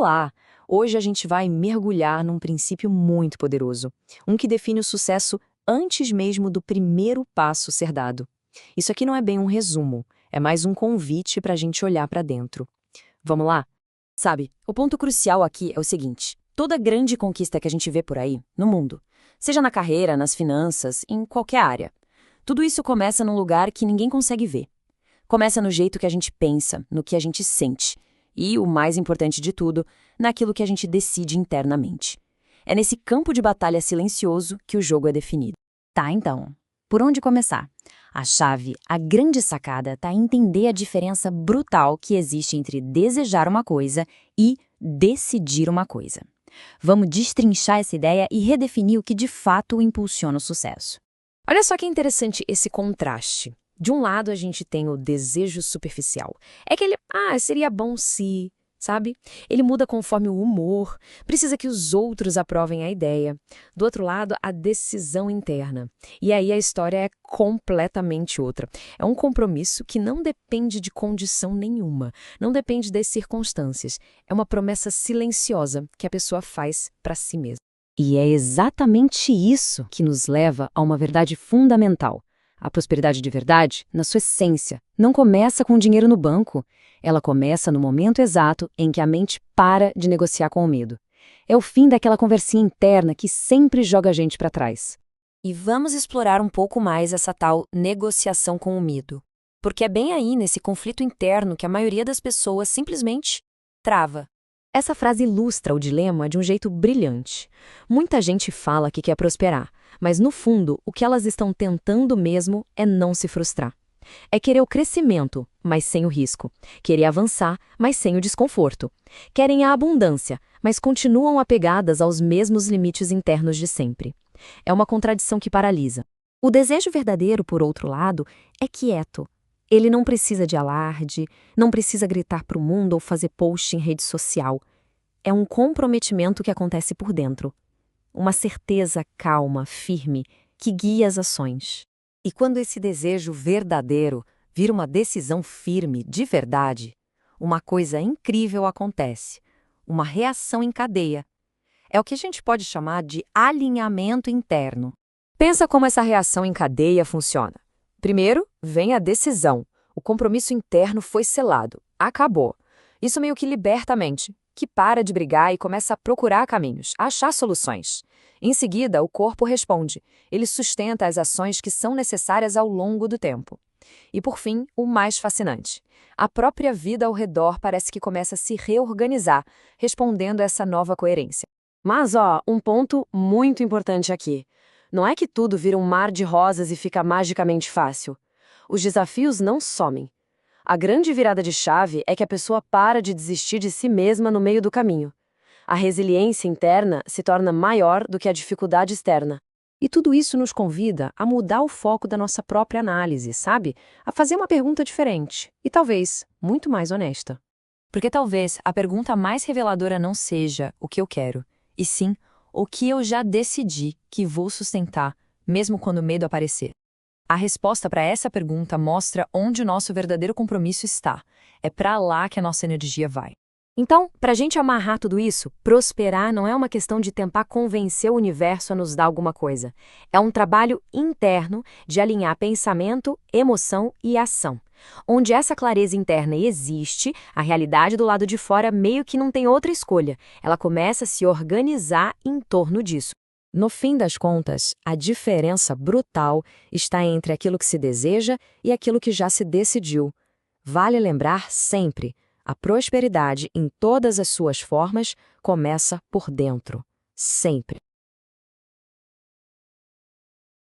Olá! Hoje a gente vai mergulhar num princípio muito poderoso, um que define o sucesso antes mesmo do primeiro passo ser dado. Isso aqui não é bem um resumo, é mais um convite para a gente olhar para dentro. Vamos lá? Sabe, o ponto crucial aqui é o seguinte: toda grande conquista que a gente vê por aí, no mundo, seja na carreira, nas finanças, em qualquer área, tudo isso começa num lugar que ninguém consegue ver. Começa no jeito que a gente pensa, no que a gente sente e, o mais importante de tudo, naquilo que a gente decide internamente. É nesse campo de batalha silencioso que o jogo é definido. Tá, então. Por onde começar? A chave, a grande sacada, tá em entender a diferença brutal que existe entre desejar uma coisa e decidir uma coisa. Vamos destrinchar essa ideia e redefinir o que de fato impulsiona o sucesso. Olha só que interessante esse contraste. De um lado, a gente tem o desejo superficial. É aquele, seria bom se, sabe? Ele muda conforme o humor, precisa que os outros aprovem a ideia. Do outro lado, a decisão interna. E aí a história é completamente outra. É um compromisso que não depende de condição nenhuma, não depende das circunstâncias. É uma promessa silenciosa que a pessoa faz para si mesma. E é exatamente isso que nos leva a uma verdade fundamental. A prosperidade de verdade, na sua essência, não começa com dinheiro no banco. Ela começa no momento exato em que a mente para de negociar com o medo. É o fim daquela conversinha interna que sempre joga a gente para trás. E vamos explorar um pouco mais essa tal negociação com o medo. Porque é bem aí, nesse conflito interno, que a maioria das pessoas simplesmente trava. Essa frase ilustra o dilema de um jeito brilhante. Muita gente fala que quer prosperar, mas no fundo, o que elas estão tentando mesmo é não se frustrar. É querer o crescimento, mas sem o risco. Querer avançar, mas sem o desconforto. Querem a abundância, mas continuam apegadas aos mesmos limites internos de sempre. É uma contradição que paralisa. O desejo verdadeiro, por outro lado, é quieto. Ele não precisa de alarde, não precisa gritar para o mundo ou fazer post em rede social. É um comprometimento que acontece por dentro. Uma certeza calma, firme, que guia as ações. E quando esse desejo verdadeiro vira uma decisão firme, de verdade, uma coisa incrível acontece. Uma reação em cadeia. É o que a gente pode chamar de alinhamento interno. Pensa como essa reação em cadeia funciona. Primeiro, vem a decisão. O compromisso interno foi selado. Acabou. Isso meio que liberta a mente, que para de brigar e começa a procurar caminhos, a achar soluções. Em seguida, o corpo responde. Ele sustenta as ações que são necessárias ao longo do tempo. E por fim, o mais fascinante. A própria vida ao redor parece que começa a se reorganizar, respondendo a essa nova coerência. Mas, um ponto muito importante aqui. Não é que tudo vira um mar de rosas e fica magicamente fácil. Os desafios não somem. A grande virada de chave é que a pessoa para de desistir de si mesma no meio do caminho. A resiliência interna se torna maior do que a dificuldade externa. E tudo isso nos convida a mudar o foco da nossa própria análise, sabe? A fazer uma pergunta diferente e talvez muito mais honesta. Porque talvez a pergunta mais reveladora não seja o que eu quero, e sim o que eu já decidi que vou sustentar, mesmo quando o medo aparecer. A resposta para essa pergunta mostra onde o nosso verdadeiro compromisso está. É para lá que a nossa energia vai. Então, para a gente amarrar tudo isso, prosperar não é uma questão de tentar convencer o universo a nos dar alguma coisa. É um trabalho interno de alinhar pensamento, emoção e ação. Onde essa clareza interna existe, a realidade do lado de fora meio que não tem outra escolha. Ela começa a se organizar em torno disso. No fim das contas, a diferença brutal está entre aquilo que se deseja e aquilo que já se decidiu. Vale lembrar sempre, a prosperidade em todas as suas formas começa por dentro. Sempre.